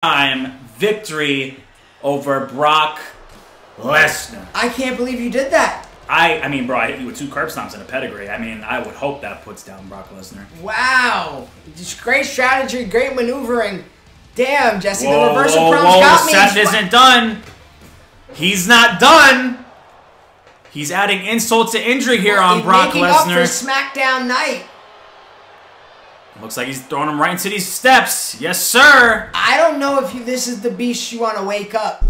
time victory over Brock Lesnar. I can't believe you did that. I mean, bro, I hit you with 2 curb stomps and a pedigree. I mean, I would hope that puts down Brock Lesnar. Wow. Just great strategy, great maneuvering. Damn, Jesse, the reversal prompts got me. Seth isn't done. He's not done. He's adding insult to injury here on Brock Lesnar. Making up for SmackDown night. Looks like he's throwing him right into these steps. Yes, sir. I don't know if this is the beast you want to wake up.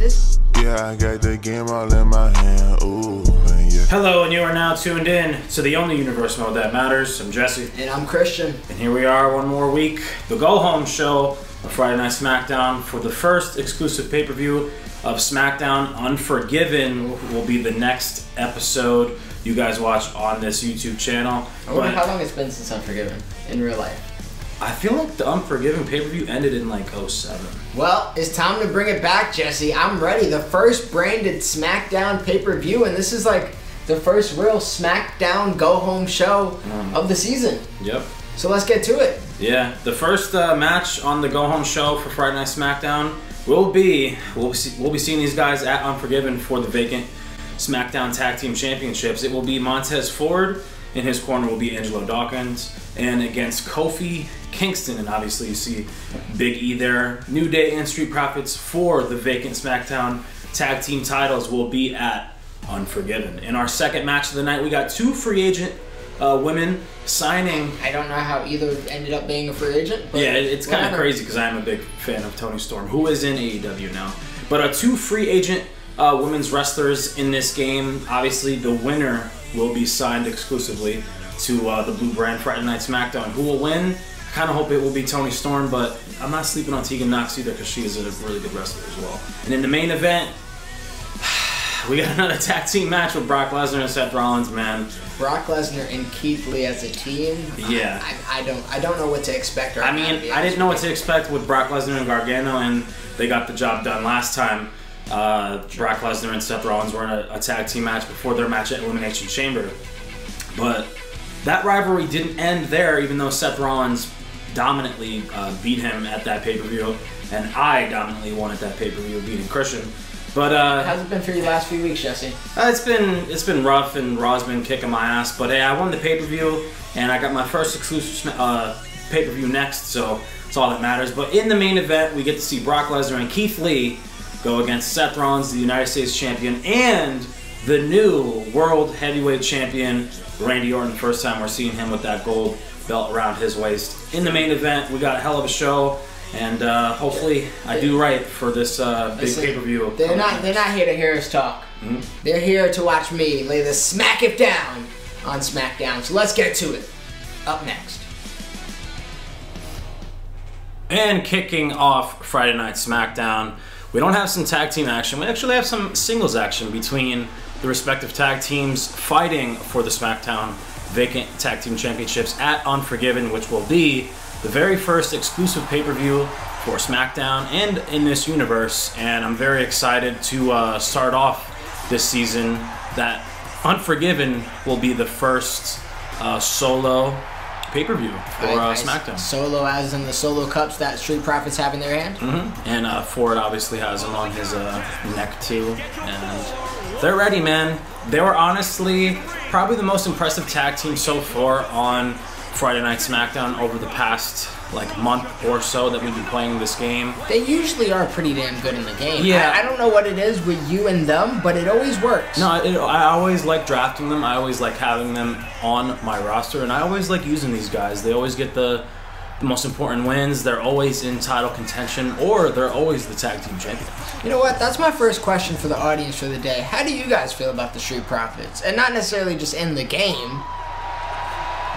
Yeah, I got the game all in my hand. Ooh, yeah. Hello, and you are now tuned in to the only universe mode that matters. I'm Jesse. And I'm Christian. And here we are, one more week. The go-home show of Friday Night SmackDown for the first exclusive pay-per-view of SmackDown. Unforgiven will be the next episode you guys watch on this YouTube channel. I wonder how long it's been since Unforgiven in real life. I feel like the Unforgiven pay-per-view ended in like 07. Well, it's time to bring it back, Jesse. I'm ready. The first branded SmackDown pay-per-view, and this is like the first real SmackDown go-home show of the season. Yep. So let's get to it. Yeah, the first match on the go-home show for Friday Night SmackDown will be we'll be seeing these guys at Unforgiven for the vacant SmackDown Tag Team Championships. It will be Montez Ford. In his corner will be Angelo Dawkins, and against Kofi, Kingston, and obviously you see Big E there. New Day and Street Profits for the vacant SmackDown Tag Team titles will be at Unforgiven. In our second match of the night, we got 2 free agent women signing. I don't know how either ended up being a free agent. But yeah, it's kind of crazy because I'm a big fan of Toni Storm, who is in AEW now. But 2 free agent women's wrestlers in this game. Obviously, the winner will be signed exclusively to the Blue Brand Friday Night SmackDown. Who will win? I kind of hope it will be Toni Storm, but I'm not sleeping on Tegan Knox either because she is a really good wrestler as well. And in the main event, we got another tag team match with Brock Lesnar and Seth Rollins, man. Brock Lesnar and Keith Lee as a team. Yeah. I don't know what to expect. I mean, I didn't know what to expect with Brock Lesnar and Gargano, and they got the job done last time. Brock Lesnar and Seth Rollins were in a tag team match before their match at Elimination Chamber. But that rivalry didn't end there, even though Seth Rollins dominantly beat him at that pay-per-view, and I dominantly won at that pay-per-view, beating Christian. But how's it been for you last few weeks, Jesse? It's been rough, and Raw's been kicking my ass. But hey, I won the pay-per-view, and I got my first exclusive pay-per-view next, so that's all that matters. But in the main event, we get to see Brock Lesnar and Keith Lee go against Seth Rollins, the United States Champion, and the new World Heavyweight Champion, Randy Orton. First time we're seeing him with that gold belt around his waist. In the main event, we got a hell of a show, and hopefully I do right for this big pay-per-view. They're not here to hear us talk. They're here to watch me lay the smack it down on SmackDown. So let's get to it. Up next. And kicking off Friday Night SmackDown, we don't have some tag team action. We actually have some singles action between the respective tag teams fighting for the SmackDown vacant tag team championships at Unforgiven, which will be the very first exclusive pay-per-view for SmackDown and in this universe. And I'm very excited to start off this season that Unforgiven will be the first solo pay-per-view for SmackDown. Solo as in the solo cups that Street Profits have in their hand? And Ford obviously has them on his neck too. And they're ready, man. They were honestly probably the most impressive tag team so far on Friday Night SmackDown over the past like month or so that we've been playing this game. They usually are pretty damn good in the game. Yeah. I don't know what it is with you and them, but it always works. No, I always like drafting them. I always like having them on my roster, and I always like using these guys. They always get the most important wins. They're always in title contention, or they're always the tag team champions. You know what? That's my first question for the audience for the day. How do you guys feel about the Street Profits? And not necessarily just in the game.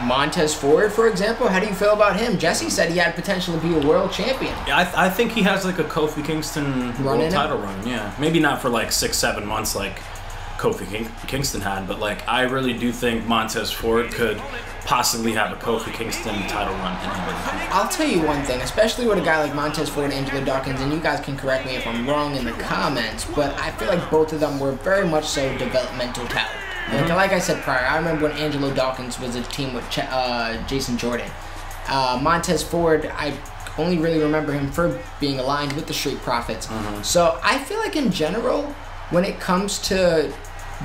Montez Ford, for example, how do you feel about him? Jesse said he had potential to be a world champion. Yeah, I think he has like a Kofi Kingston world title run. Yeah, maybe not for like 6-7 months like Kofi Kingston had, but like I really do think Montez Ford could possibly have a Kofi Kingston title run in him. I'll tell you one thing, especially with a guy like Montez Ford and Angelo Dawkins, and you guys can correct me if I'm wrong in the comments, but I feel like both of them were very much so developmental talent. Like I said prior, I remember when Angelo Dawkins was a team with Jason Jordan. Montez Ford, I only really remember him for being aligned with the Street Profits. So I feel like in general, when it comes to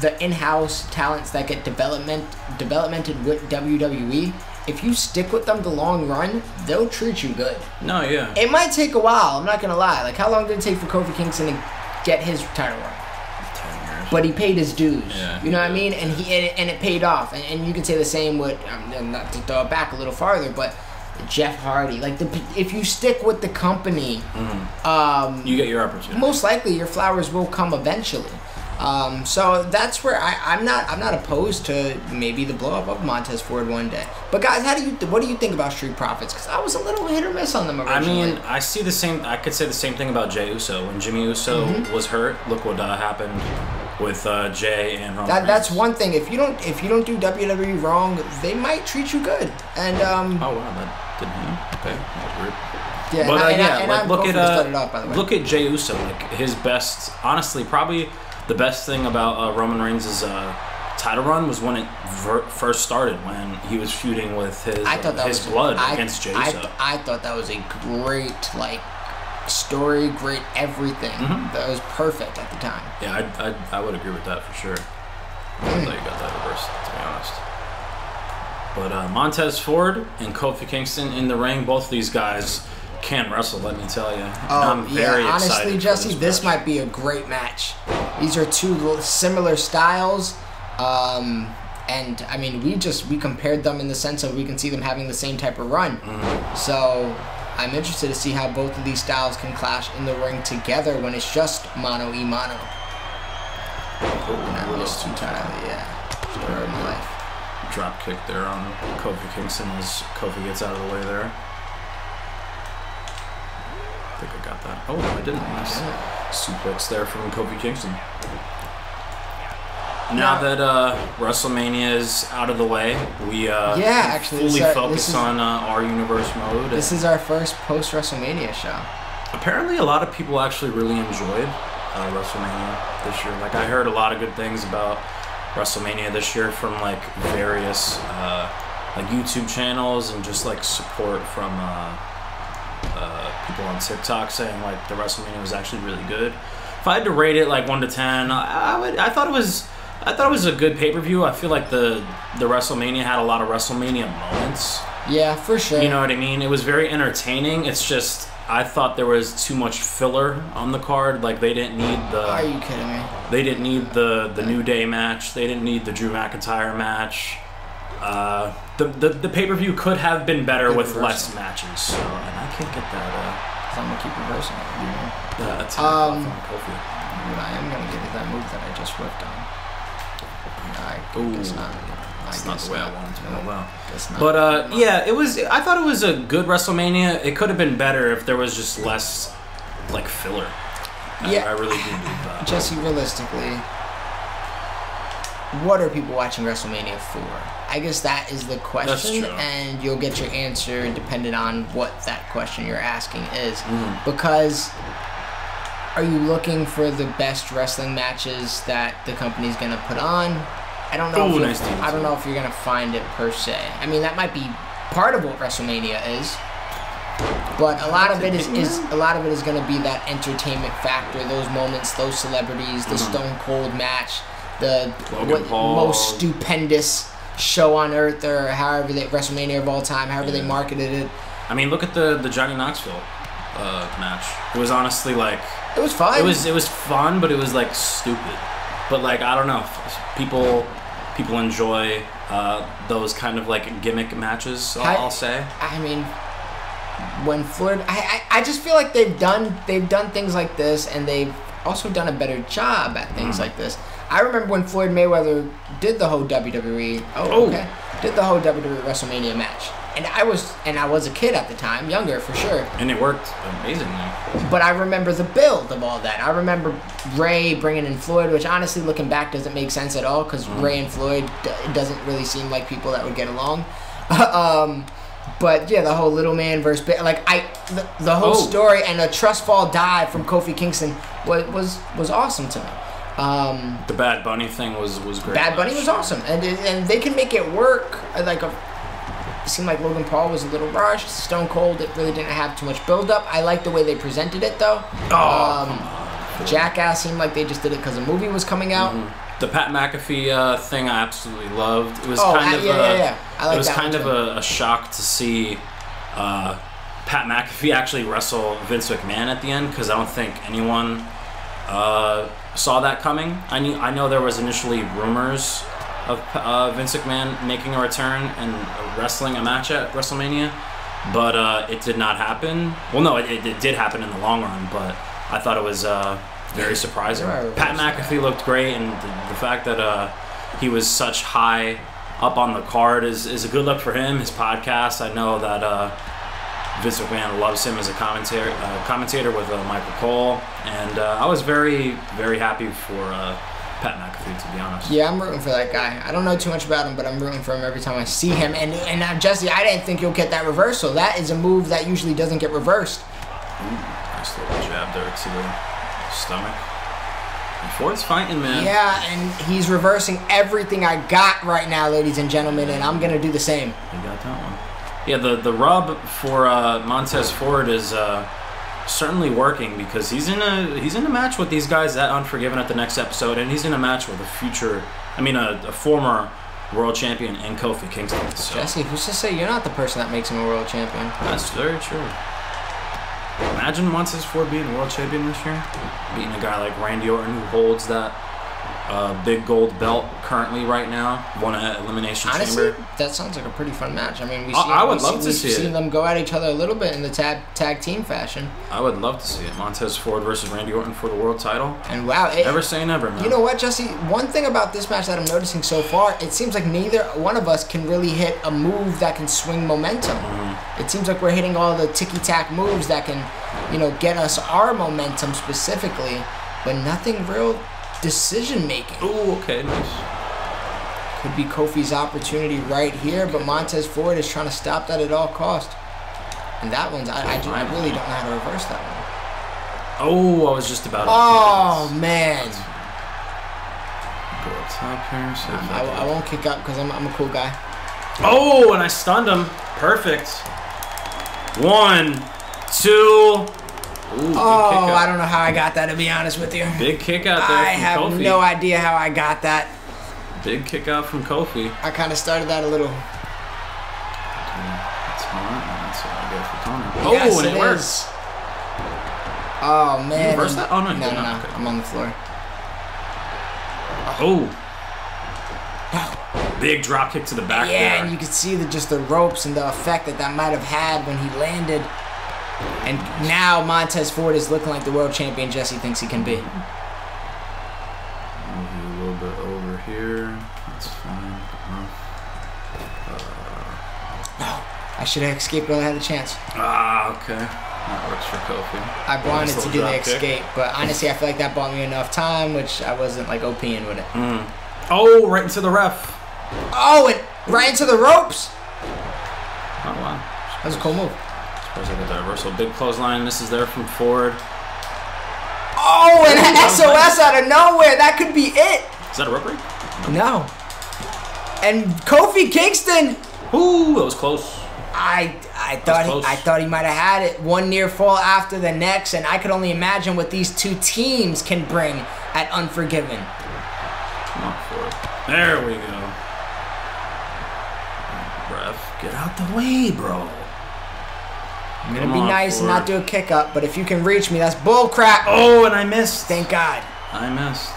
the in-house talents that get developmented with WWE, if you stick with them the long run, they'll treat you good. No, yeah. It might take a while, I'm not gonna lie. Like, how long did it take for Kofi Kingston to get his title run? 10 years. But he paid his dues. Yeah, you know what I mean? And it paid off. And you can say the same with, not to throw it back a little farther, but Jeff Hardy. Like, if you stick with the company, you get your opportunity. most likely your flowers will come eventually. So that's where I'm not opposed to maybe the blow up of Montez Ford one day. But guys, what do you think about Street Profits? Because I was a little hit or miss on them originally. I mean, I see the same. I could say the same thing about Jey Uso. When Jimmy Uso was hurt, look what happened with Jey and Roman. That's one thing. If you don't do WWE wrong, they might treat you good. And oh wow, that didn't mean. Okay, that's weird. Yeah, but look at Jey Uso. Like his best, honestly, probably. The best thing about Roman Reigns' title run was when it first started, when he was feuding with his blood against Jey Uso. I thought that was a great story, great everything. That was perfect at the time. Yeah, I would agree with that for sure. I thought you got that reversed, to be honest. But Montez Ford and Kofi Kingston in the ring, both of these guys can wrestle, let me tell you. I'm very excited. Honestly, Jesse, this might be a great match. These are two similar styles, and I mean, we compared them in the sense of we can see them having the same type of run. So I'm interested to see how both of these styles can clash in the ring together when it's just mano y mano. Not missed entirely, yeah. Story of my life. Drop kick there on Kofi Kingston as Kofi gets out of the way there. I think I got that. Oh, no, I didn't. Nice suplex there from Kofi Kingston. Now that WrestleMania is out of the way, we fully focus on our universe mode. This is our first post-WrestleMania show. Apparently, a lot of people actually really enjoyed WrestleMania this year. Like, I heard a lot of good things about WrestleMania this year from like various like YouTube channels and just like support from people on TikTok saying like the WrestleMania was actually really good. If I had to rate it like 1 to 10, I thought it was a good pay-per-view. I feel like the WrestleMania had a lot of WrestleMania moments. Yeah, for sure. You know what I mean? It was very entertaining. It's just I thought there was too much filler on the card. Like they didn't need the. Are you kidding me? They didn't need the New Day match. They didn't need the Drew McIntyre match. The pay-per-view could have been better with less matches. So, and I can't get that. I'm gonna keep reversing it. You know? Yeah, that's on Kofi. But I am gonna give it that move that I just whipped on. I guess not. That's not the way I wanted to go. Wow. But yeah, it was. I thought it was a good WrestleMania. It could have been better if there was just less, like filler. Yeah, I really do believe that. Jesse, realistically, what are people watching WrestleMania for? I guess that is the question, and you'll get your answer depending on what that question you're asking is. Because are you looking for the best wrestling matches that the company's gonna put on? I don't know. I don't know if you're gonna find it per se. I mean, that might be part of what WrestleMania is, but a lot of it is going to be that entertainment factor, those moments, those celebrities, the Stone Cold match, the most stupendous show on earth, or however they WrestleMania of all time, however they marketed it. I mean, look at the Johnny Knoxville match. It was honestly like it was fun. It was fun, but it was like stupid. But like I don't know, people enjoy those kind of like gimmick matches. I'll say. I mean, when Floyd, I just feel like they've done things like this, and they've also done a better job at things like this. I remember when Floyd Mayweather did the whole WWE. Did the whole WWE WrestleMania match. And I was a kid at the time, younger for sure. And it worked amazingly. But I remember the build of all that. I remember Ray bringing in Floyd, which honestly, looking back, doesn't make sense at all because Ray and Floyd, it doesn't really seem like people that would get along. But yeah, the whole little man versus the whole story and a trust fall dive from Kofi Kingston was awesome to me. The Bad Bunny thing was great. Bad Bunny was awesome, and they can make it work. It seemed like Logan Paul was a little rushed. Stone Cold, it really didn't have too much build-up. I like the way they presented it, though. Jackass seemed like they just did it because a movie was coming out. The Pat McAfee thing I absolutely loved. It was kind of a shock to see Pat McAfee actually wrestle Vince McMahon at the end, because I don't think anyone saw that coming. I know there was initially rumors of Vince McMahon making a return and wrestling a match at WrestleMania, but it did not happen. Well, no, it did happen in the long run, but I thought it was very surprising. Pat McAfee looked great, and the fact that he was such high up on the card is a good look for him. His podcast, I know that Vince McMahon loves him as a commentator with Michael Cole, and I was very, very happy for Pat McAfee, to be honest. Yeah, I'm rooting for that guy. I don't know too much about him, but I'm rooting for him every time I see him. And Jesse, I didn't think you'll get that reversal. That is a move that usually doesn't get reversed. Nice little jab there to the stomach. And Ford's fighting, man. Yeah, and he's reversing everything I got right now, ladies and gentlemen, and I'm going to do the same. You got that one. Yeah, the rub for Montez Ford is certainly working, because he's in a match with these guys at Unforgiven at the next episode, and he's in a match with a former world champion in Kofi Kingston. So. Jesse, who's to say you're not the person that makes him a world champion? That's very true. Imagine Montez Ford being a world champion this year, beating a guy like Randy Orton, who holds that big gold belt currently right now, won an Elimination Honestly, Chamber. That sounds like a pretty fun match. I mean, I would love to see it. We've seen them go at each other a little bit in the tag team fashion. I would love to see it. Montez Ford versus Randy Orton for the world title. And wow, never say never, man. You know what, Jesse? One thing about this match that I'm noticing so far, it seems like neither one of us can really hit a move that can swing momentum. It seems like we're hitting all the ticky-tack moves that can, get us our momentum specifically, but nothing real decision-making. Oh, okay, nice. Could be Kofi's opportunity right here, but Montez Ford is trying to stop that at all cost. And that one's, I really don't know how to reverse that one. Oh, I was just about to. Oh, man. Go up top here. So I won't kick up because I'm a cool guy. Oh, and I stunned him. Perfect. 1, 2. Ooh, oh, I don't know how I got that, to be honest with you. Big kick out there I from have Kofi. no idea how I got that. Big kick out from Kofi. I kind of started that a little. That's what I get for Tony. Oh, Yes, and it works. Oh, man. You reverse that? Oh, no, no. Okay. I'm on the floor. Oh. Big drop kick to the back there. Yeah, and you could see just the ropes and the effect that might have had when he landed. And now Montez Ford is looking like the world champion Jesse thinks he can be. Move you a little bit over here. That's fine. No, I should have escaped while I had the chance. Okay. That works for Kofi. I wanted to do the escape, but honestly, I feel like that bought me enough time, which I wasn't like OPing with it. Oh, right into the ref. Oh, and right into the ropes. Oh, wow. That was a cool move. Suppose like a reversal. Big clothesline. This is there from Ford. Oh, and SOS out of nowhere. That could be it. Is that a rope break? No. And Kofi Kingston. Ooh, that was close. I thought he might have had it. One near fall after the next, and I could only imagine what these two teams can bring at Unforgiven. Come on, Ford. There we go. Ref, get out the way, bro. I'm gonna be nice and not do a kick up, but if you can reach me, that's bull crap. Oh, and I missed. Thank God. I missed.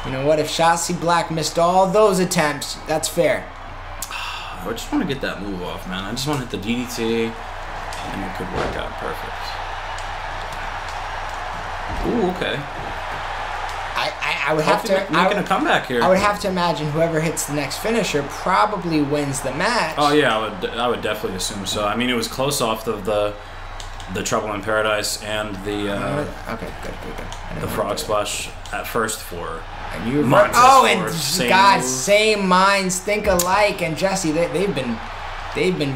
You know what? If Shotzi Black missed all those attempts, that's fair. I just want to get that move off, man. I just want to hit the DDT, and it could work out perfect. Ooh, okay. I would have to making a comeback here. I would have to imagine whoever hits the next finisher probably wins the match. Oh yeah, I would definitely assume so. I mean, it was close off of the Trouble in Paradise and the okay, good. The frog splash at first for. And you same minds think alike. And Jesse, they've been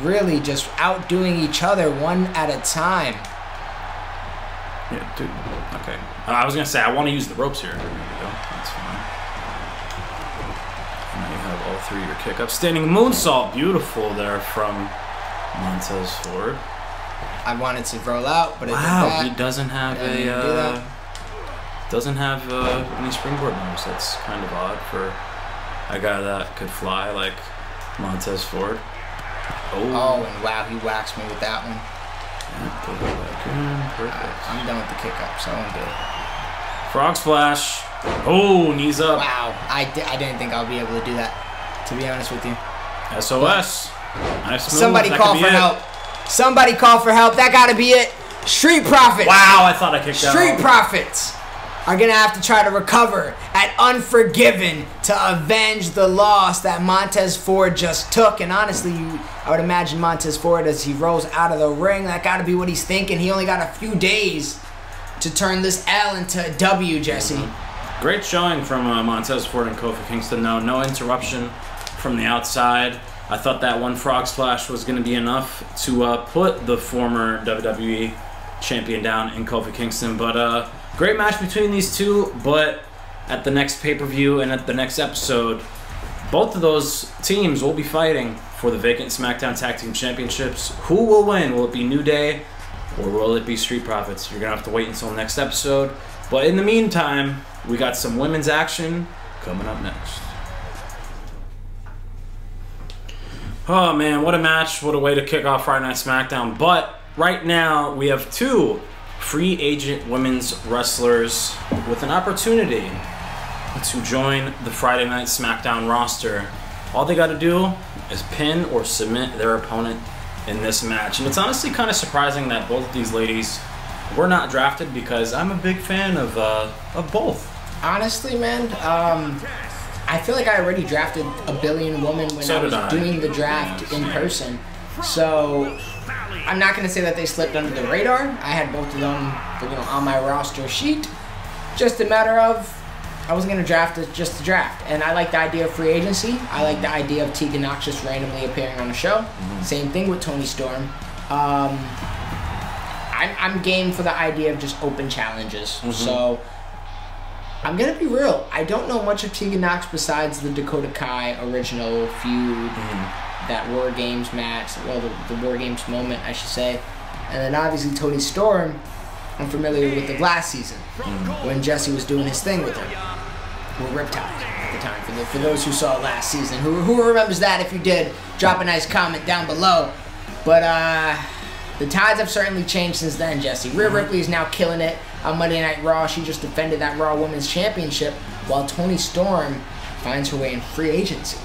really just outdoing each other one at a time. Yeah, dude. Okay. I was gonna say I want to use the ropes here. There you go. That's fine. And now you have all three of your kick-ups. Standing moonsault, beautiful there from Montez Ford. I wanted to roll out, but wow, he doesn't have any springboard moves. That's kind of odd for a guy that could fly like Montez Ford. Oh, and wow, he waxed me with that one. Yeah, put it back in. Perfect. I'm done with the kick-up, so I won't do it. Frog splash. Oh, knees up. Wow, I didn't think I'll be able to do that, to be honest with you. SOS. Nice move. Somebody call for help. Somebody call for help. That gotta be it. Street Profits. Wow, I thought I kicked out. Street Profits are gonna have to try to recover at Unforgiven to avenge the loss that Montez Ford just took. And honestly, I would imagine Montez Ford, as he rolls out of the ring, that gotta be what he's thinking. He only got a few days to turn this L into a W, Jesse. Great showing from Montez Ford and Kofi Kingston, though. No interruption from the outside. I thought that one frog splash was going to be enough to put the former WWE champion down in Kofi Kingston. But great match between these two. But at the next pay-per-view and at the next episode, both of those teams will be fighting for the vacant SmackDown Tag Team Championships. Who will win? Will it be New Day or will it be Street Profits? You're going to have to wait until next episode. But in the meantime, we got some women's action coming up next. Oh man, what a match, what a way to kick off Friday Night SmackDown. But right now, we have two free agent women's wrestlers with an opportunity to join the Friday Night SmackDown roster. All they got to do is pin or submit their opponent in this match. And it's honestly kind of surprising that both of these ladies were not drafted, because I'm a big fan of both. Honestly, man, I feel like I already drafted a billion women when I was doing the draft in person. So I'm not going to say that they slipped under the radar. I had both of them, on my roster sheet. Just a matter of I wasn't going to draft it just to draft. And I like the idea of free agency. I like the idea of Tegan Knox just randomly appearing on a show. Same thing with Toni Storm. I'm game for the idea of just open challenges. So I'm going to be real. I don't know much of Tegan Knox besides the Dakota Kai original feud, that War Games match, well, the War Games moment, I should say. And then obviously Toni Storm, I'm familiar with the last season, when Jesse was doing his thing with her. Or Riptide at the time, for those who saw last season. Who remembers that? If you did, drop a nice comment down below. But the tides have certainly changed since then, Jesse. Rhea Ripley is now killing it on Monday Night Raw. She just defended that Raw Women's Championship, while Toni Storm finds her way in free agency.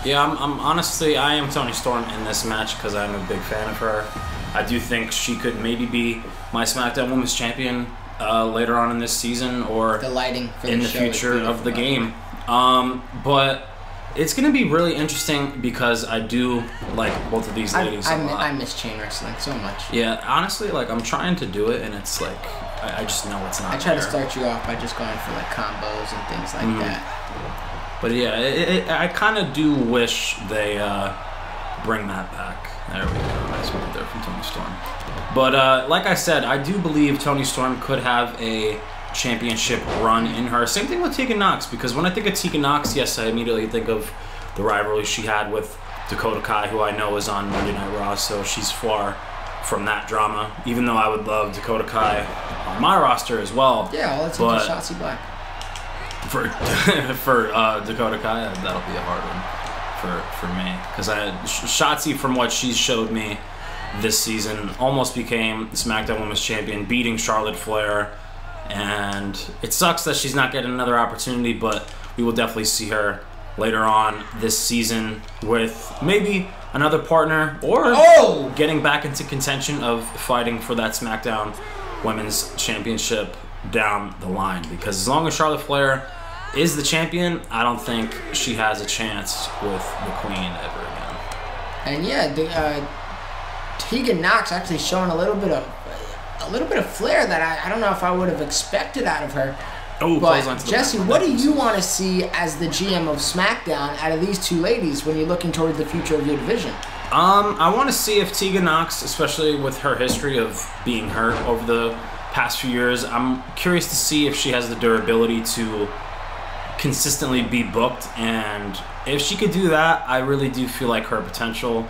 Yeah, I'm honestly, I am Toni Storm in this match because I'm a big fan of her. I do think she could maybe be my SmackDown Women's Champion later on in this season, or the lighting for in the future of the game. But it's going to be really interesting because I do like both of these ladies a lot. I miss chain wrestling so much. Yeah, honestly, like I'm trying to do it, and it's like I just know it's not. I try to start you off by just going for like combos and things like that. But yeah, I kind of do wish they bring that back. There we go. Nice move there from Toni Storm. But like I said, I do believe Toni Storm could have a championship run in her. Same thing with Tegan Knox, because when I think of Tegan Knox, yes, I immediately think of the rivalry she had with Dakota Kai, who I know is on Monday Night Raw, so she's far from that drama, even though I would love Dakota Kai on my roster as well. Yeah, well, let's get Shotzi Black. For Dakota Kai, that'll be a hard one for me, because Shotzi, from what she's showed me this season, almost became SmackDown Women's Champion, beating Charlotte Flair. And it sucks that she's not getting another opportunity, but we will definitely see her later on this season with maybe another partner, or getting back into contention of fighting for that SmackDown Women's Championship down the line. Because as long as Charlotte Flair is the champion, I don't think she has a chance with the Queen ever again. And yeah, Tegan Knox actually showing a little bit of flair that I don't know if I would have expected out of her. But Jesse, what do you want to see as the GM of SmackDown out of these two ladies when you're looking toward the future of your division? I want to see if Tegan Knox, especially with her history of being hurt over the past few years, I'm curious to see if she has the durability to consistently be booked, and if she could do that, I really do feel like her potential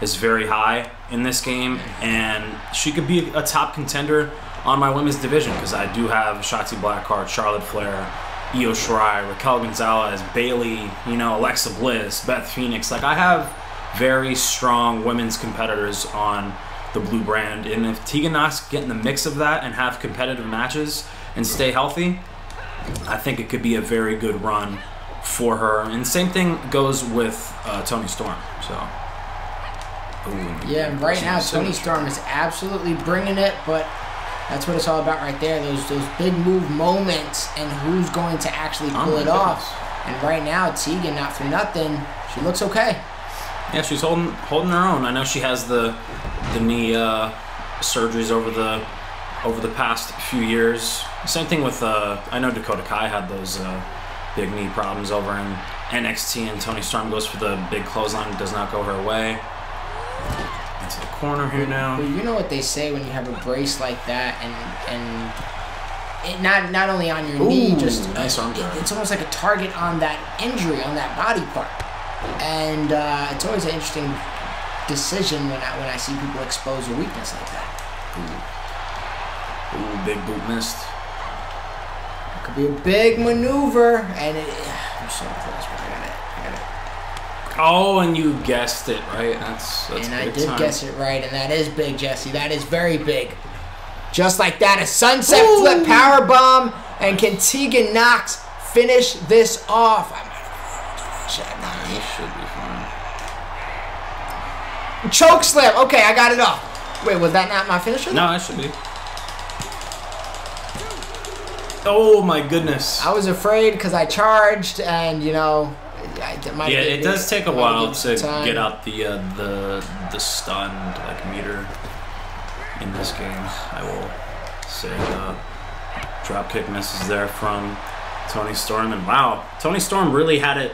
is very high in this game, and she could be a top contender on my women's division, because I do have Shotzi Blackheart, Charlotte Flair, Io Shirai, Raquel Gonzalez, Bayley, you know, Alexa Bliss, Beth Phoenix. Like, I have very strong women's competitors on the blue brand, and if Tegan Knox can get in the mix of that and have competitive matches and stay healthy, I think it could be a very good run for her. And same thing goes with Toni Storm. So, yeah, and right now Toni Storm is absolutely bringing it, but that's what it's all about right there. Those big move moments and who's going to actually pull it off. And right now, Tegan, not for nothing, she looks okay. Yeah, she's holding her own. I know she has the knee surgeries over the past few years. Same thing with I know Dakota Kai had those big knee problems over in NXT, and Toni Storm goes for the big clothesline, does not go her way. Into the corner here now. But you know what they say when you have a brace like that, and it not only on your knee, just nice arm drag. It's almost like a target on that injury, on that body part. And it's always an interesting decision when I see people expose a weakness like that. Ooh, big boot missed. It could be a big maneuver, and I'm so close, but I got it. Oh, and you guessed it, right? That's and I did guess it right, and that is big, Jesse. That is very big. Just like that, a sunset flip power bomb, and can Tegan Knox finish this off? It should be fine. Choke slam. Okay, I got it off. Wait, was that not my finisher? No, it should be. Oh my goodness. I was afraid because I charged, and you know, it does take a while to get out the stunned like meter in this game. I will say the drop kick misses there from Toni Storm, and wow, Toni Storm really had it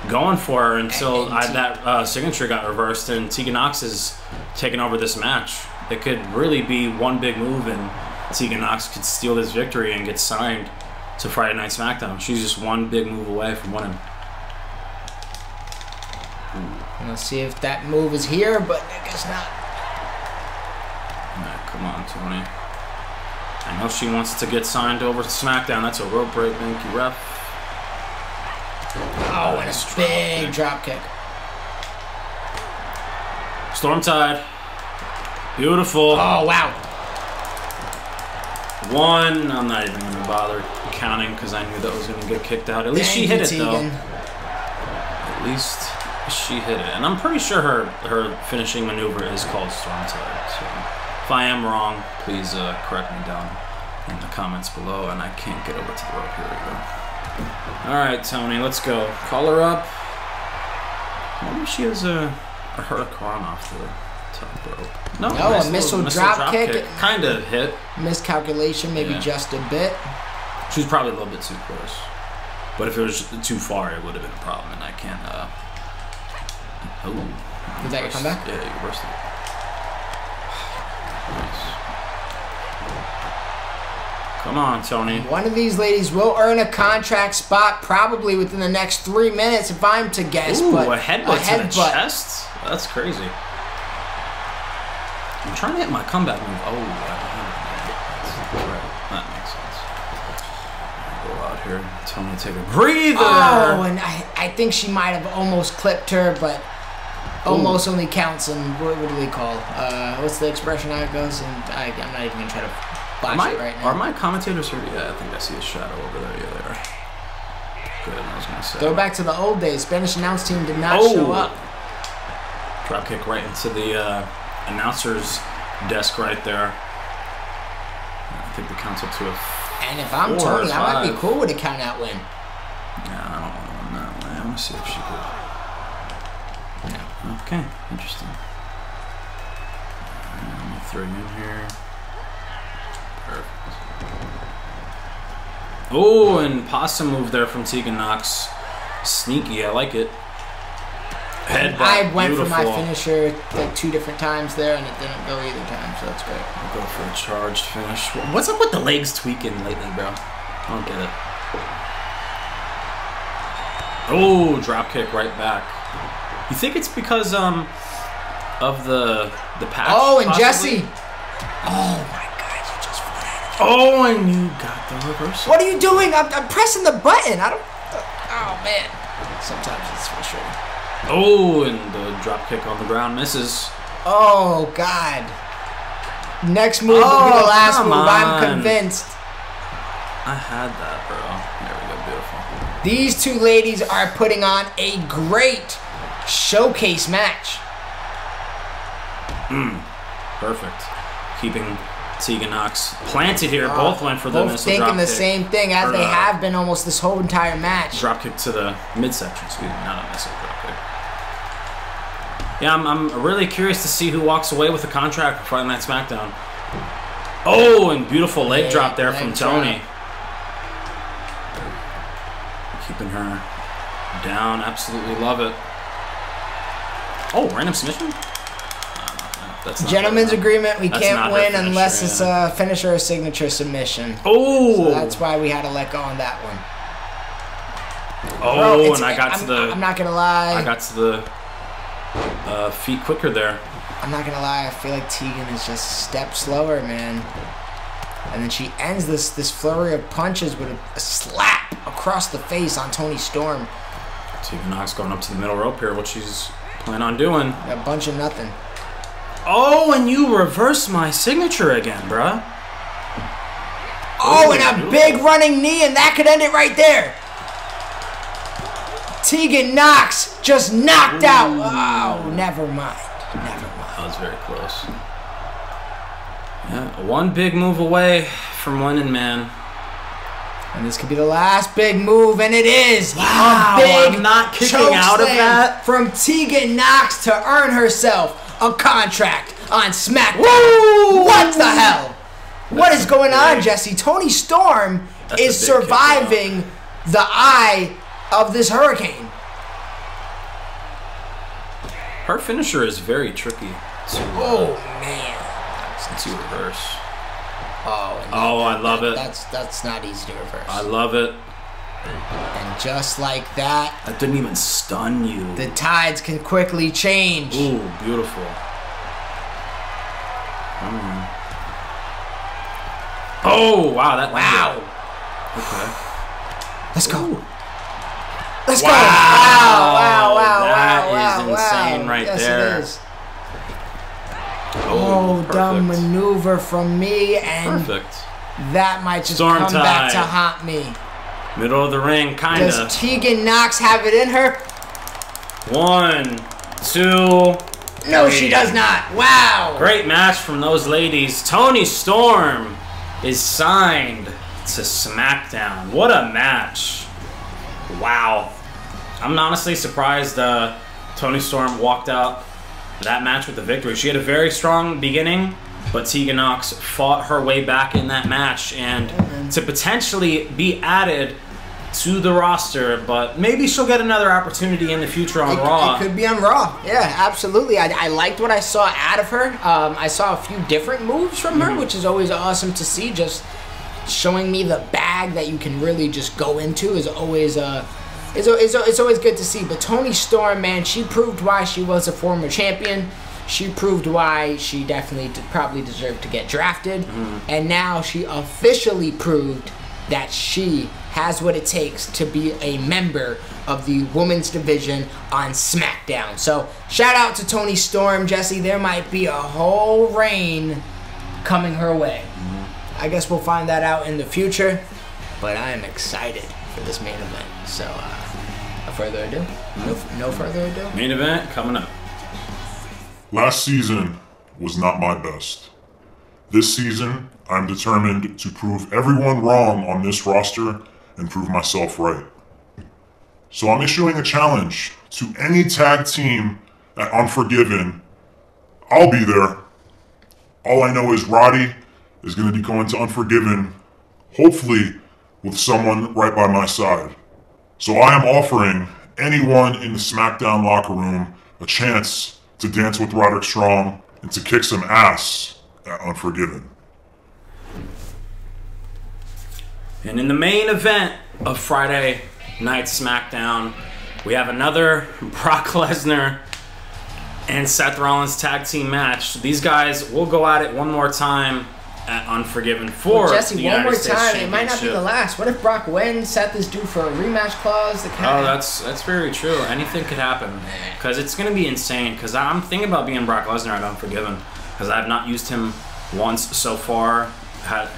going for her until that signature got reversed, and Tegan Knox is taking over this match. It could really be one big move, and Tegan Knox could steal this victory and get signed to Friday Night SmackDown. She's just one big move away from winning. Let's see if that move is here, but I guess not. Right, come on, Toni. I know she wants to get signed over to SmackDown. That's a rope break. Thank you, ref. Oh, and a big drop kick. Storm Tide. Beautiful. Oh, wow. One. I'm not even going to bother counting because I knew that was going to get kicked out. At least she hit it, though. At least she hit it. And I'm pretty sure her finishing maneuver is called Storm Tide. So if I am wrong, please correct me down in the comments below. And I can't get over to the rope. Here we go. All right, Toni, let's go. Call her up. Maybe she has a hurricane off the top rope. No, a missile drop kick. Kind of hit. Miscalculation, maybe just a bit. She was probably a little bit too close. But if it was too far, it would have been a problem, and I can't. Oh. Did that get come back? Yeah, you reversed it. Nice. Come on, Toni. One of these ladies will earn a contract spot probably within the next 3 minutes, if I'm to guess. Ooh, but a headbutt to the chest? That's crazy. I'm trying to hit my comeback move. Oh, that makes sense. Go out here. Toni, take a breather. Oh, and I think she might have almost clipped her, but almost only counts in, what do they call? What's the expression how it goes? And I'm not even going to try to flash it right now. Are my commentators here? Yeah, I think I see a shadow over there. Yeah, they are. Good, I was going to say. Go back to the old days. Spanish announce team did not show up. Drop kick right into the announcer's desk right there. I think the count's up to a And if I'm Toni, that might be cool with a count out win. Yeah, I don't want to win that way. I want to see if she could. Yeah. Okay, interesting. Let me throw you in here. Perfect. Oh, and possum move there from Tegan Knox. Sneaky, I like it. Headbutt, I went for my finisher like 2 different times there, and it didn't go either time, so that's great. I'll go for a charged finish. What's up with the legs tweaking lately, bro? I don't get it. Oh, drop kick right back. You think it's because of the patch? Oh, and possibly? Jesse. Oh my God! You just flew out of it. Oh, and you got the reversal. What are you doing? I'm pressing the button. I don't. Oh man. Sometimes it's frustrating. Oh, and the drop kick on the ground misses. Oh God. Next move will be the last move. I'm convinced. I had that, bro. There we go. Beautiful. These two ladies are putting on a great showcase match. Perfect. Keeping Tegan Knox planted here. Both went for the both missile thinking drop the kick. same thing as they have been almost this whole entire match. Drop kick to the midsection. Excuse me, not a missile drop kick. Yeah, I'm really curious to see who walks away with a contract for Friday Night SmackDown. Oh, and beautiful leg drop there from Tony. Keeping her down. Absolutely love it. Oh, random submission? That's not Gentlemen's agreement, we That's can't not win her finisher, unless it's a finisher or signature submission. Oh! So that's why we had to let go on that one. Oh, Bro, and I got to the... I'm not going to lie. I got to the feet quicker there. I'm not going to lie. I feel like Tegan is just a step slower, man. And then she ends this flurry of punches with a slap across the face on Toni Storm. Tegan Knox going up to the middle rope here. What she's planning on doing. A bunch of nothing. Oh, and you reverse my signature again, bruh. Oh, and a big running knee, and that could end it right there. Tegan Knox just knocked out. Oh, never mind. Never mind. That was very close. Yeah, one big move away from winning, man. And this could be the last big move, and it is. Wow, a big I'm not kicking out of that. From Tegan Knox to earn herself a contract on SmackDown. Woo! What the hell? What is going on, big. Jesse? Toni Storm That's is a big surviving the eye of this hurricane. Her finisher is very tricky to Man. reverse. Oh, I love it. That's not easy to reverse. I love it. And just like that, That didn't even stun you. the tides can quickly change. Ooh, beautiful. Oh, wow. Wow. Okay. Let's go. Ooh. Let's Wow. go. Wow. That wow, is insane right yes, there. It is. Oh, dumb perfect. maneuver from me, and Perfect. that might just Storm come back tide. to haunt me. Middle of the ring, kinda. Does Tegan Knox have it in her? 1, 2. No, 3. she does not. Wow. Great match from those ladies. Toni Storm is signed to SmackDown. What a match. Wow. I'm honestly surprised Toni Storm walked out that match with the victory. She had a very strong beginning, but Tegan Knox fought her way back in that match, and to potentially be added to the roster, but maybe she'll get another opportunity in the future on Raw. It could be on Raw. Yeah, absolutely. I liked what I saw out of her. I saw a few different moves from her, which is always awesome to see. Just showing me the bag that you can really just go into is always it's always good to see. But Toni Storm, man, she proved why she was a former champion. She proved why she definitely probably deserved to get drafted. And now she officially proved that she has what it takes to be a member of the women's division on SmackDown. So shout out to Toni Storm. Jesse, there might be a whole reign coming her way. I guess we'll find that out in the future, but I am excited for this main event. So no further ado, no further ado. Main event coming up. Last season was not my best. This season, I'm determined to prove everyone wrong on this roster and prove myself right. So I'm issuing a challenge to any tag team at Unforgiven. I'll be there. All I know is Roddy is going to be going to Unforgiven, hopefully with someone right by my side. So I am offering anyone in the SmackDown locker room a chance to dance with Roderick Strong and to kick some ass at Unforgiven. And in the main event of Friday Night SmackDown, we have another Brock Lesnar and Seth Rollins tag team match. These guys will go at it one more time at Unforgiven for Jesse, the one United more States time. It might not be the Championship. last. What if Brock wins? Seth is due for a rematch clause. Oh, that's very true. Anything could happen because it's going to be insane. Because I'm thinking about being Brock Lesnar at Unforgiven because I have not used him once so far,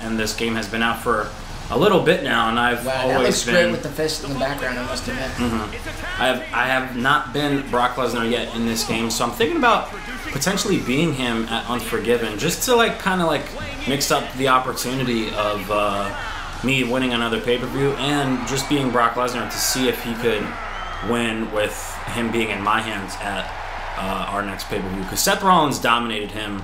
and this game has been out for a little bit now, and I've that always looks been great with the fist in the background, I must admit. I have not been Brock Lesnar yet in this game, so I'm thinking about potentially being him at Unforgiven just to kind of mix up the opportunity of me winning another pay-per-view and just being Brock Lesnar to see if he could win with him being in my hands at our next pay-per-view. Because Seth Rollins dominated him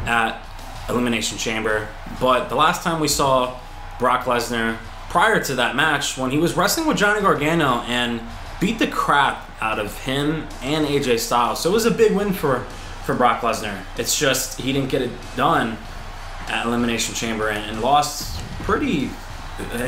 at Elimination Chamber, but the last time we saw Brock Lesnar prior to that match, when he was wrestling with Johnny Gargano and beat the crap out of him and AJ Styles. So it was a big win for Brock Lesnar. It's just he didn't get it done at Elimination Chamber and lost pretty...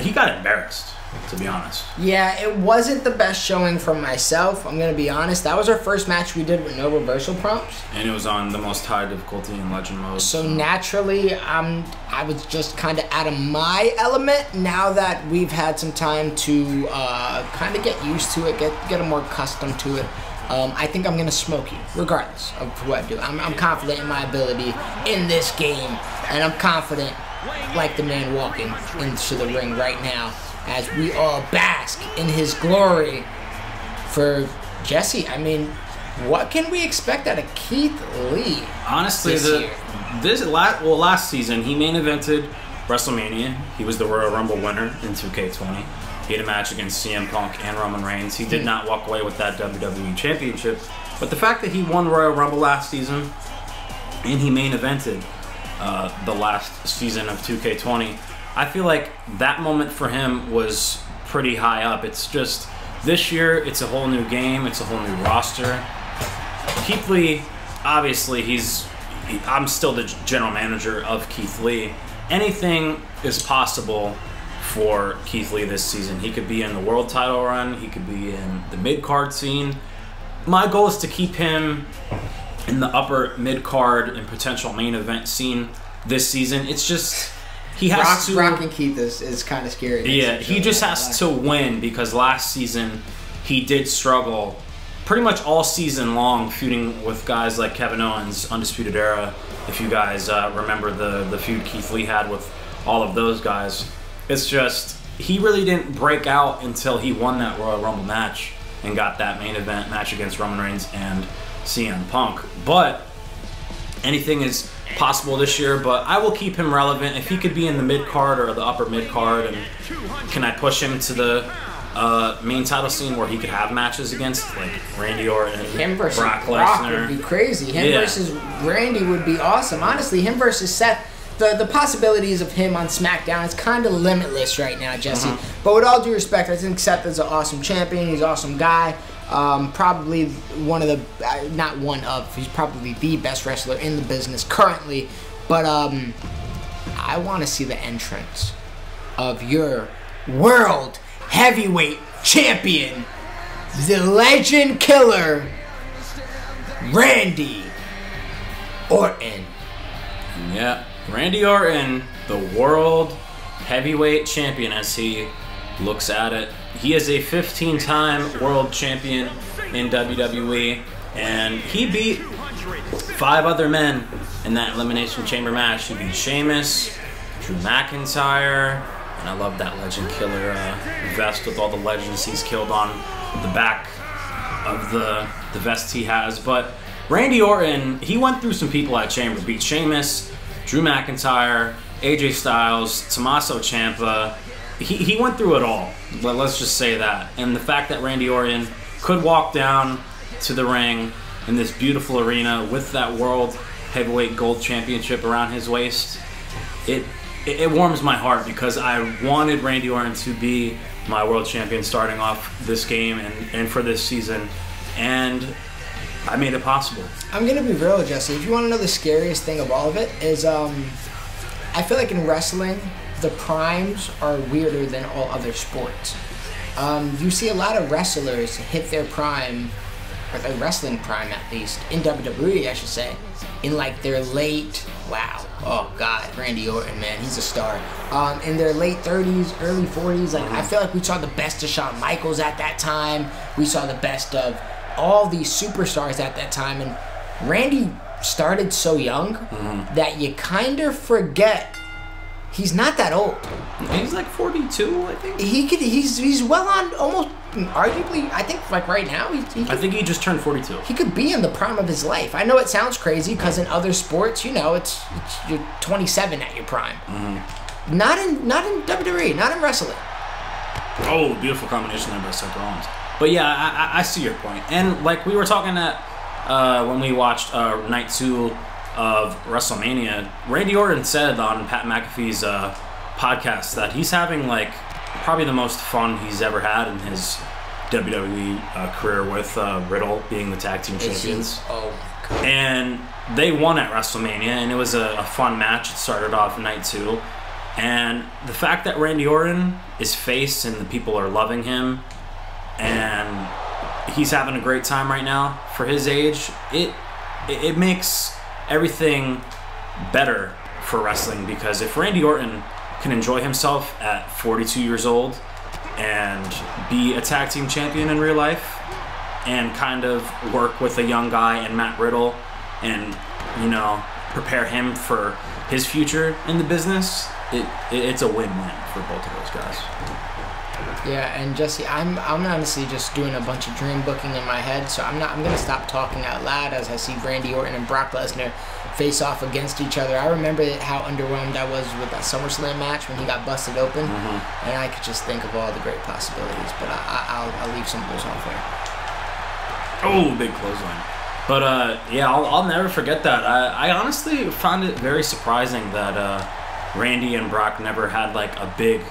He got embarrassed, to be honest. Yeah, it wasn't the best showing from myself, I'm going to be honest. That was our first match we did with no reversal prompts. And it was on the most high difficulty in Legend mode. So naturally, I was just kind of out of my element. Now that we've had some time to kind of get used to it, get more accustomed to it, I think I'm going to smoke you, regardless of what I do. I'm confident in my ability in this game, and I'm confident like the man walking into the ring right now as we all bask in his glory. For Jesse, I mean, what can we expect out of Keith Lee? Honestly, last season he main evented WrestleMania. He was the Royal Rumble winner in 2K20. He had a match against CM Punk and Roman Reigns. He did not walk away with that WWE Championship, but the fact that he won Royal Rumble last season and he main evented the last season of 2K20, I feel like that moment for him was pretty high up. It's just this year, it's a whole new game, it's a whole new roster. Keith Lee, obviously, I'm still the general manager of Keith Lee. Anything is possible for Keith Lee this season. He could be in the world title run, he could be in the mid-card scene. My goal is to keep him in the upper mid-card and potential main event scene this season. It's just he has to... Brock and Keith is kind of scary. Yeah, he just has to win because last season he did struggle pretty much all season long feuding with guys like Kevin Owens, Undisputed Era. If you guys remember the feud Keith Lee had with all of those guys. It's just he really didn't break out until he won that Royal Rumble match and got that main event match against Roman Reigns and CM Punk. But anything is possible this year, but I will keep him relevant. If he could be in the mid-card or the upper mid-card, and can I push him to the main title scene where he could have matches against like Randy Orton, him versus Brock Brock Lesnar would be crazy. Him versus Randy would be awesome. Honestly, him versus Seth, the possibilities of him on SmackDown is kind of limitless right now, Jesse. But with all due respect, I think Seth is an awesome champion. He's an awesome guy. Probably one of the, not one of, he's probably the best wrestler in the business currently. But I want to see the entrance of your world heavyweight champion, the legend killer, Randy Orton. Yeah, Randy Orton, the world heavyweight champion as he looks at it. He is a 15-time world champion in WWE, and he beat 5 other men in that Elimination Chamber match. He beat Sheamus, Drew McIntyre, and I love that Legend Killer vest with all the legends he's killed on the back of the vest he has. But Randy Orton, he went through some people at Chamber. Beat Sheamus, Drew McIntyre, AJ Styles, Tommaso Ciampa. He went through it all, let's just say that. And the fact that Randy Orton could walk down to the ring in this beautiful arena with that World Heavyweight Gold Championship around his waist, it warms my heart because I wanted Randy Orton to be my world champion starting off this game and for this season. And I made it possible. I'm going to be real, Jesse. If you want to know the scariest thing of all of it is I feel like in wrestling, the primes are weirder than all other sports. You see a lot of wrestlers hit their prime, or their wrestling prime at least, in WWE, I should say, in like their late, oh God, Randy Orton, man, he's a star. In their late 30s, early 40s, like I feel like we saw the best of Shawn Michaels at that time. We saw the best of all these superstars at that time, and Randy started so young that you kind of forget he's not that old. He's like 42, I think. He's well on, almost arguably. I think like right now, I think he just turned 42. He could be in the prime of his life. I know it sounds crazy because in other sports, you know, it's you're 27 at your prime. Not in WWE, not in wrestling. Oh, beautiful combination there by Seth Rollins. But yeah, I see your point. And like we were talking at when we watched night 2 of WrestleMania, Randy Orton said on Pat McAfee's podcast that he's having like probably the most fun he's ever had in his WWE career with Riddle being the tag team champions. Oh my God. And they won at WrestleMania, and it was a fun match. It started off night 2. And the fact that Randy Orton is face and the people are loving him and he's having a great time right now for his age, it makes everything better for wrestling, because if Randy Orton can enjoy himself at 42 years old and be a tag team champion in real life and kind of work with a young guy and Matt Riddle and, you know, prepare him for his future in the business, it's a win-win for both of those guys. Yeah, and Jesse, I'm honestly just doing a bunch of dream booking in my head, so I'm gonna stop talking out loud as I see Randy Orton and Brock Lesnar face off against each other. I remember how underwhelmed I was with that SummerSlam match when he got busted open, and I could just think of all the great possibilities. But I'll leave some of those off there. Oh, big clothesline. But yeah, I'll never forget that. I honestly found it very surprising that Randy and Brock never had like a big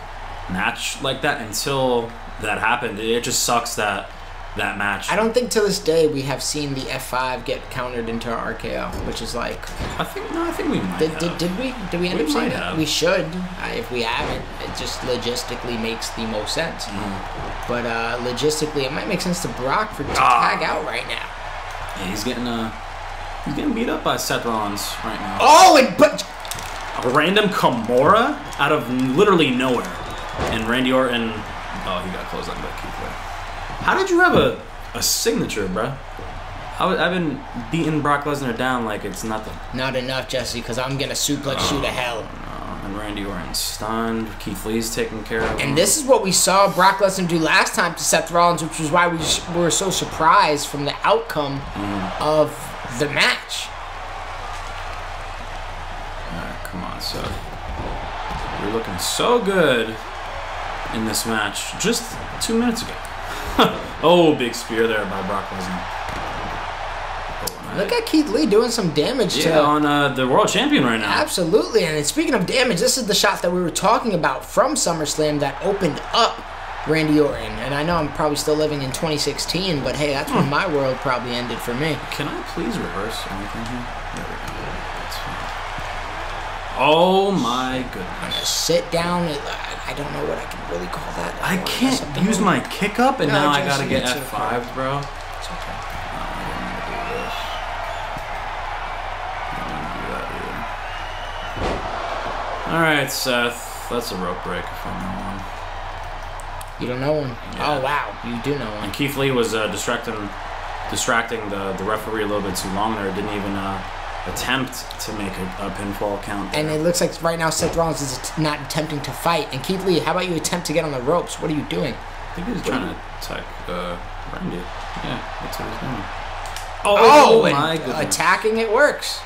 match like that until that happened. It just sucks that match. I don't think to this day we have seen the F5 get countered into our RKO, which is like. I think we might have. Did we end up seeing it? We should. If we haven't, it just logistically makes the most sense. But logistically, it might make sense to Brock to tag out right now. Yeah, he's getting beat up by Seth Rollins right now. Oh, but a random Kimura out of literally nowhere. And Randy Orton, he got closed on by Keith Lee. How did you have a signature, bro? I've been beating Brock Lesnar down like it's nothing. Not enough, Jesse, because I'm going to suplex you to hell. No. And Randy Orton's stunned. Keith Lee's taken care of. And this is what we saw Brock Lesnar do last time to Seth Rollins, which was why we were so surprised from the outcome of the match. Alright, come on, Seth. You're looking so good in this match just 2 minutes ago. Oh, big spear there by Brock Lesnar. Look at Keith Lee doing some damage on the world champion right now. Absolutely. And speaking of damage, this is the shot that we were talking about from SummerSlam that opened up Randy Orton. And I know I'm probably still living in 2016, but hey, that's when my world probably ended for me. Can I please reverse anything here? There we go. That's fine. Oh my goodness. Sit down. I don't know what I can really call that. I can't use my kick up, and now I gotta get F5, bro. It's okay. I didn't mean to do this. I didn't do that either. Alright, Seth. That's a rope break if I know one. You don't know one? Yeah. Oh, wow. You do know one. And Keith Lee was distracting the referee a little bit too long there. Didn't even attempt to make a pinfall count there. And it looks like right now Seth Rollins is not attempting to fight. And Keith Lee, how about you attempt to get on the ropes? What are you doing? I think he's trying to attack Randy. Yeah, that's what he's doing. Oh my goodness. Attacking it works.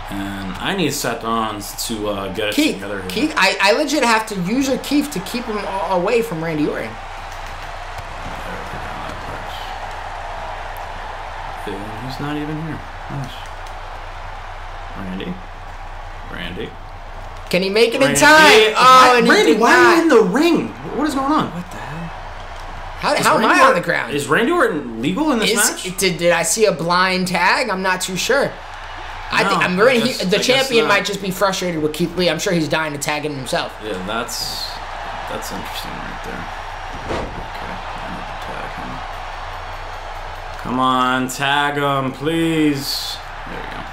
And I need Seth Rollins to get it together here. Keith, I legit have to use a Keith to keep him away from Randy Orton. He's not even here. Nice. Randy. Can he make it in time? Oh, and Randy, why are you in the ring? What is going on? What the hell? How am I on the ground? Is Randy Orton legal in this match? Did I see a blind tag? I'm not too sure. The champion might just be frustrated with Keith Lee. I'm sure he's dying to tag in himself. Yeah, that's interesting right there. Come on, tag him, please. There we go.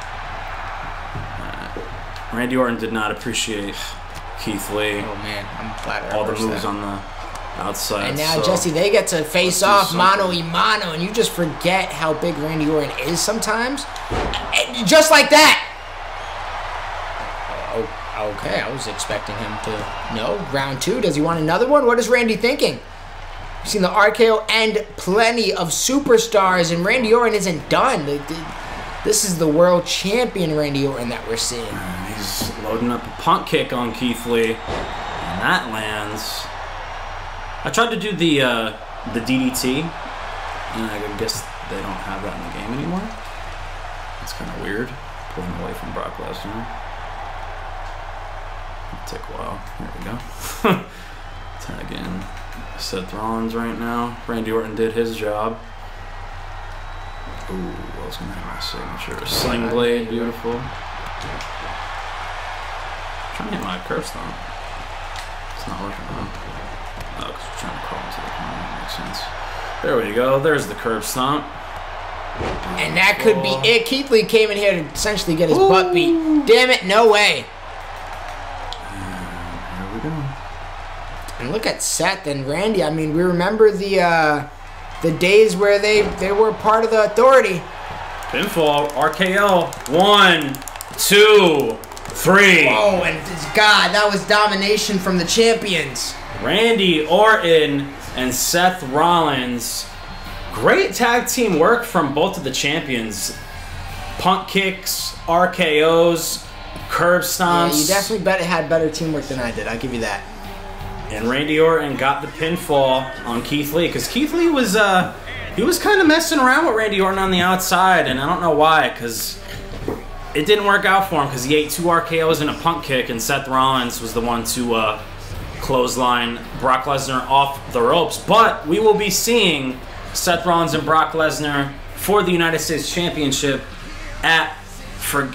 Randy Orton did not appreciate Keith Lee. Oh man, I'm glad I all the moves that. on the outside. And now, Jesse, they get to face off mano y mano, and you just forget how big Randy Orton is sometimes. And just like that. Oh, okay, I was expecting him to. No, round 2. Does he want another one? What is Randy thinking? We've seen the RKO and plenty of superstars, and Randy Orton isn't done. This is the world champion Randy Orton that we're seeing. He's loading up a punt kick on Keith Lee, and that lands. I tried to do the DDT, and I guess they don't have that in the game anymore. It's kind of weird, pulling away from Brock Lesnar. It'll take a while. Here we go. Tag in Seth Rollins right now. Randy Orton did his job. Ooh, I was going to have my signature. Sling blade, beautiful. Trying to hit my curb stomp. It's not working out. Oh, because we're trying to crawl into the corner. That makes sense. There we go. There's the curb stomp. And that could be it. Keith Lee came in here to essentially get his butt beat. Damn it, no way. And here we go. And look at Seth and Randy. I mean, we remember the days where they were part of the Authority. Pinfall, RKO. 1, 2, 3. Oh, and God, that was domination from the champions. Randy Orton and Seth Rollins. Great tag team work from both of the champions. Punt kicks, RKOs, curb stomps. Yeah, you definitely had better teamwork than I did. I'll give you that. And Randy Orton got the pinfall on Keith Lee, because Keith Lee was kind of messing around with Randy Orton on the outside, and I don't know why, because it didn't work out for him, because he ate 2 RKOs and a punt kick, and Seth Rollins was the one to clothesline Brock Lesnar off the ropes. But we will be seeing Seth Rollins and Brock Lesnar for the United States Championship at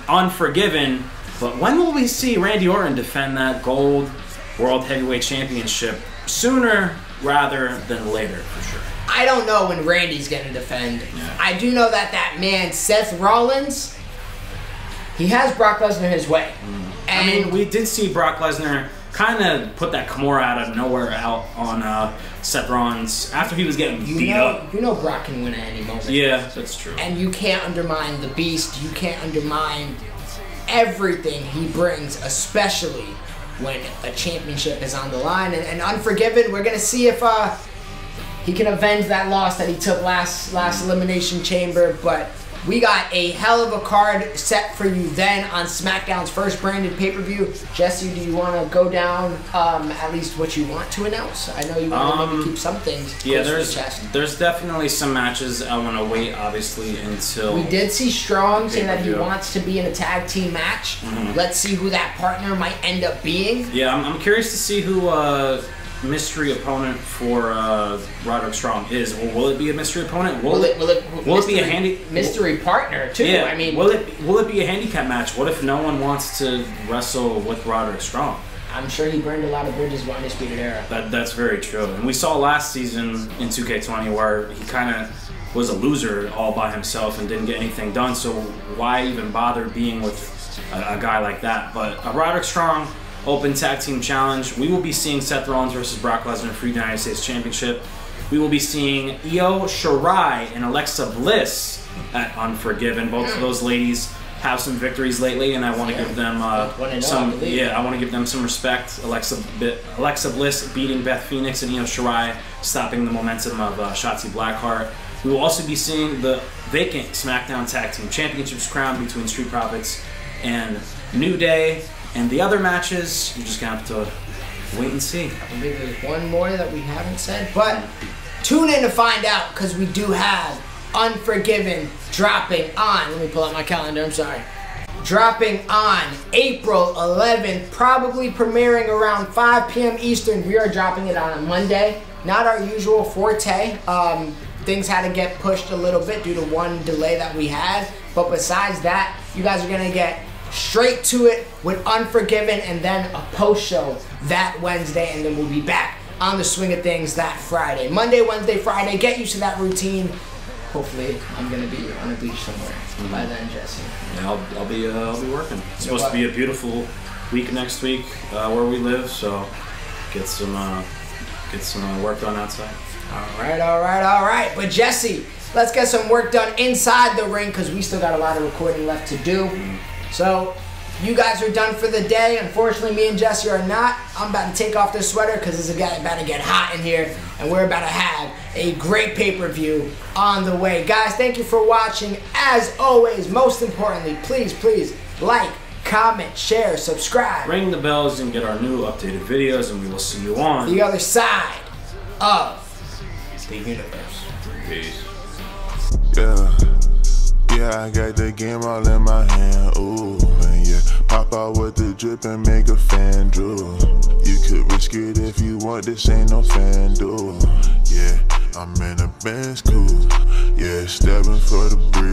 Unforgiven. But when will we see Randy Orton defend that gold World Heavyweight Championship? Sooner rather than later, for sure. I don't know when Randy's going to defend. Yeah. I do know that man, Seth Rollins, he has Brock Lesnar his way. And I mean, we did see Brock Lesnar kind of put that Kimura out of nowhere out on Seth Rollins after he was getting beat up. You know Brock can win at any moment. Yeah, that's true. And you can't undermine the Beast. You can't undermine everything he brings, especially when a championship is on the line. And Unforgiven, we're going to see if he can avenge that loss that he took last Elimination Chamber. But we got a hell of a card set for you then on SmackDown's first branded pay-per-view. Jesse, do you want to go down at least what you want to announce? I know you want to maybe keep some things close to the chest. There's definitely some matches I want to wait, obviously, until... We did see Strong say that he wants to be in a tag team match. Let's see who that partner might end up being. Yeah, I'm curious to see who... mystery opponent for Roderick Strong is, or will it be a mystery opponent? Will it be a mystery partner too? Yeah, I mean, will it be a handicap match? What if no one wants to wrestle with Roderick Strong? I'm sure he burned a lot of bridges in Undisputed Era. That's very true, and we saw last season in 2K20 where he kind of was a loser all by himself and didn't get anything done. So why even bother being with a guy like that? But Roderick Strong Open Tag Team Challenge. We will be seeing Seth Rollins versus Brock Lesnar for the United States Championship. We will be seeing Io Shirai and Alexa Bliss at Unforgiven. Both of those ladies have some victories lately, and I want to give them I want to give them some respect. Alexa Bliss beating Beth Phoenix, and Io Shirai stopping the momentum of Shotzi Blackheart. We will also be seeing the vacant SmackDown Tag Team Championships crown between Street Profits and New Day. And the other matches, you're just going to have to wait and see. I believe there's one more that we haven't said, but tune in to find out, because we do have Unforgiven dropping on, let me pull out my calendar, I'm sorry. Dropping on April 11th, probably premiering around 5 p.m. Eastern. We are dropping it on a Monday. Not our usual forte. Things had to get pushed a little bit due to one delay that we had. But besides that, you guys are going to get straight to it with Unforgiven, and then a post show that Wednesday, and then we'll be back on the swing of things that Friday. Monday, Wednesday, Friday, get used to that routine. Hopefully, I'm gonna be on a beach somewhere by then, Jesse. Yeah, I'll be working. It's supposed to be a beautiful week next week where we live, so get some work done outside. All right. But Jesse, let's get some work done inside the ring because we still got a lot of recording left to do. So you guys are done for the day. Unfortunately, me and Jesse are not. I'm about to take off this sweater because it's about to get hot in here, and we're about to have a great pay-per-view on the way. Guys, thank you for watching. As always, most importantly, please like, comment, share, subscribe. Ring the bells and get our new updated videos, and we will see you on the other side of the universe. Peace. Yeah, I got the game all in my hand, ooh, and yeah, pop out with the drip and make a fan drool. You could risk it if you want, this ain't no fan duel. Yeah, I'm in a Benz cool, yeah, stepping for the breeze.